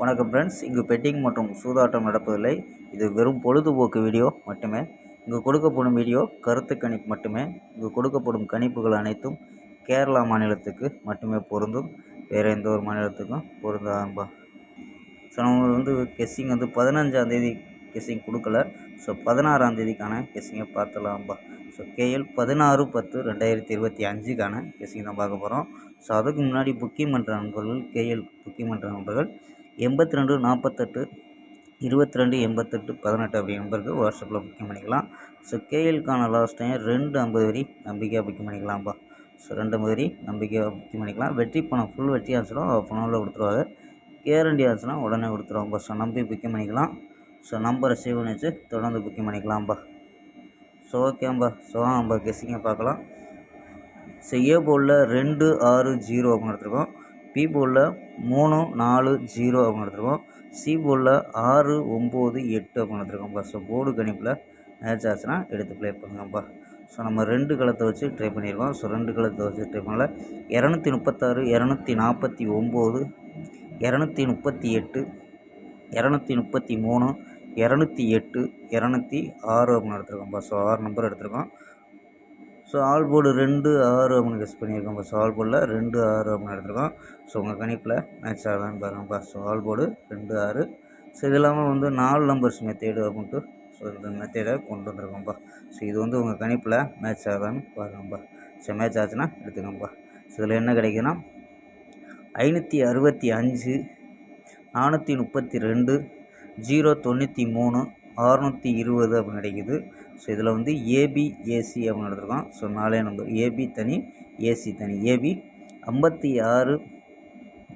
வணக்கம் ஃப்ரெண்ட்ஸ், இங்கு பெட்டிங் மற்றும் சூதாட்டம் நடப்பதில்லை. இது வெறும் பொழுதுபோக்கு வீடியோ மட்டுமே. இங்கு கொடுக்கப்படும் வீடியோ கருத்து கணிப்பு மட்டுமே. இங்கு கொடுக்கப்படும் கணிப்புகள் அனைத்தும் கேரளா மாநிலத்துக்கு மட்டுமே பொருந்தும். வேறு எந்த ஒரு மாநிலத்துக்கும் பொருந்தாம்பா. ஸோ நம்ம கெஸ்ஸிங் 15ஆம் தேதி கெஸ்ஸிங் கொடுக்கல. ஸோ 16ஆம் தேதிக்கான கெஸ்ஸிங்கை பார்த்துலாம்பா. ஸோ KL 16/10/2025க்கான கெஸ்ஸிங் தான் பார்க்க போகிறோம். ஸோ அதுக்கு முன்னாடி புக்கிங் பண்ணுற நண்பர்கள், KL புக்கிங் பண்ணுற நண்பர்கள் 82 48 22 88 18 அப்படி நம்பருக்கு வாட்ஸ்அப்பில் புக்கிங் பண்ணிக்கலாம். ஸோ KLக்கான லாஸ்ட் டைம் 250 வரி நம்பிக்கையாக புக்கிங் பண்ணிக்கலாம்ப்பா. ஸோ 250 வரி நம்பிக்கையாக புக்கிங் பண்ணிக்கலாம். வெற்றி பணம் ஃபுல் வெற்றி ஆச்சுன்னா ஆஃப் அன் ஹவரில் கொடுத்துருவாங்க. கேரண்டி ஆச்சுன்னா உடனே கொடுத்துருவாங்கப்பா. ஸோ நம்பி புக்கிங் பண்ணிக்கலாம். ஸோ நம்பரை சேவ் பண்ணி வச்சு தொடர்ந்து புக்கிங் பண்ணிக்கலாம்ப்பா. ஸோ ஓகேம்பா. ஸோ நம்ம கெஸ்ஸிங்கை பார்க்கலாம். ஸோ ஏ போர்டில் 2 6 0 அப்படின்னு எடுத்துருக்கோம். பி போர்டில் 3 4 0 அப்படின்னு எடுத்துருக்கோம். சி போர்டில் 6 9 8 அப்படின்னு எடுத்துருக்கோம்ப்பா. ஸோ போர்டு கணிப்பில் மேட்ச் ஆச்சுன்னா எடுத்து ப்ளே பண்ணுங்கப்பா. ஸோ நம்ம 2 களத்தை வச்சு ட்ரை பண்ணியிருக்கோம். ஸோ 2 களத்தை வச்சு ட்ரை பண்ணல. 236 249 238 233 208 206 அப்படின்னு எடுத்துருக்கோம்ப்பா. ஸோ 6 நம்பர் எடுத்துருக்கோம். ஸோ ஆல் போர்டு 2 6 அப்படின்னு கெஸ் பண்ணியிருக்கோம். ஸோ ஆல் போர்டில் 2 6 அப்படின்னு எடுத்துருக்கோம். ஸோ உங்கள் கணிப்பில் மேட்ச் ஆகுதான்னு பாருங்கப்பா. So all board 2 6. ஸோ இது இல்லாமல் 4 நம்பர்ஸ் மெத்தேடு அப்படின்ட்டு ஸோ இந்த மெத்தேடை கொண்டு வந்திருக்கோம்ப்பா. ஸோ இது உங்கள் கணிப்பில் மேட்ச் ஆகுதான்னு பாருங்கப்பா. ஸோ மேட்ச் ஆச்சுன்னா எடுத்துக்கோங்கப்பா. ஸோ இதில் என்ன கிடைக்குதுன்னா 565 432 093 620 அப்படின்னு கிடைக்குது. ஸோ இதில் ஏபி ஏசி அப்படின்னு எடுத்துருக்கோம். ஸோ 4 நம்பர் ஏபி தனி ஏசி தனி. ஏபி 56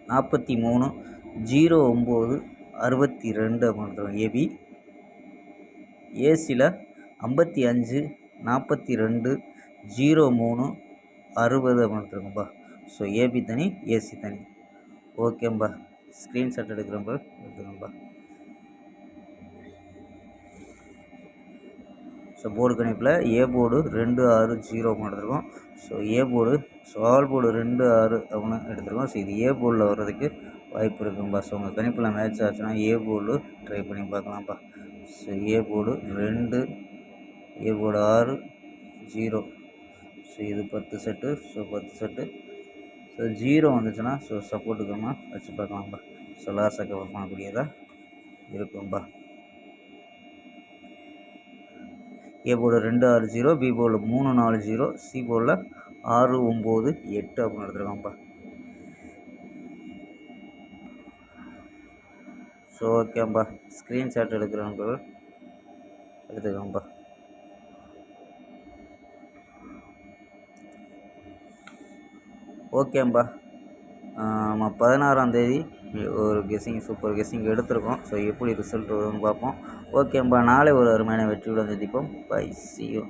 43 09 62 அப்படின்னு எடுத்துருக்கோம் ஏபி. ஏசியில் 55 42 03 60 அப்படின்னு எடுத்துருக்கோம்ப்பா. ஸோ ஏபி தனி ஏசி தனி. ஓகேம்பா. ஸ்க்ரீன்ஷாட் எடுக்கிறோம்பா, எடுத்துக்கோம்பா. ஸோ போர்டு கணிப்பில் ஏ போர்டு 2 6 0 அப்படின்னு எடுத்துருக்கோம். So a board so all board 2 6 அப்படின்னு எடுத்துருக்கோம். ஸோ இது ஏ போர்டில் வர்றதுக்கு வாய்ப்பு இருக்கும்பா. ஸோ உங்கள் கணிப்பில் மேட்ச் ஆச்சுன்னா ஏ போர்டு ட்ரை பண்ணி பார்க்கலாம்ப்பா. So a board 2 a board 6 0. So இது 10 செட்டு. So 10 set. ஸோ 0 வந்துச்சுன்னா ஸோ சப்போர்ட்டுக்குமா வச்சு பார்க்கலாம்ப்பா. ஸோ லாஸை கவர் பண்ணக்கூடியதாக இருக்கும்பா. ஏ போர்டு 2 6 0, பி போர்டில் 3 4 0, சி போர்டில் 6 9 8 அப்படின்னு எடுத்துருக்கோம்ப்பா. ஸோ ஓகேம்பா. ஸ்க்ரீன்ஷாட் எடுக்கிறவங்க எடுத்துக்கோங்கப்பா. ஓகேம்பா. நம்ம 16ஆம் தேதி ஒரு சூப்பர் கெஸ்ஸிங் எடுத்திருக்கோம். ஸோ எப்படி ரிசல்ட் வருதுன்னு பார்ப்போம். ஓகேம்பா. நாளை ஒரு அருமையான வெற்றியுடன் சந்திப்போம். Bye, see you.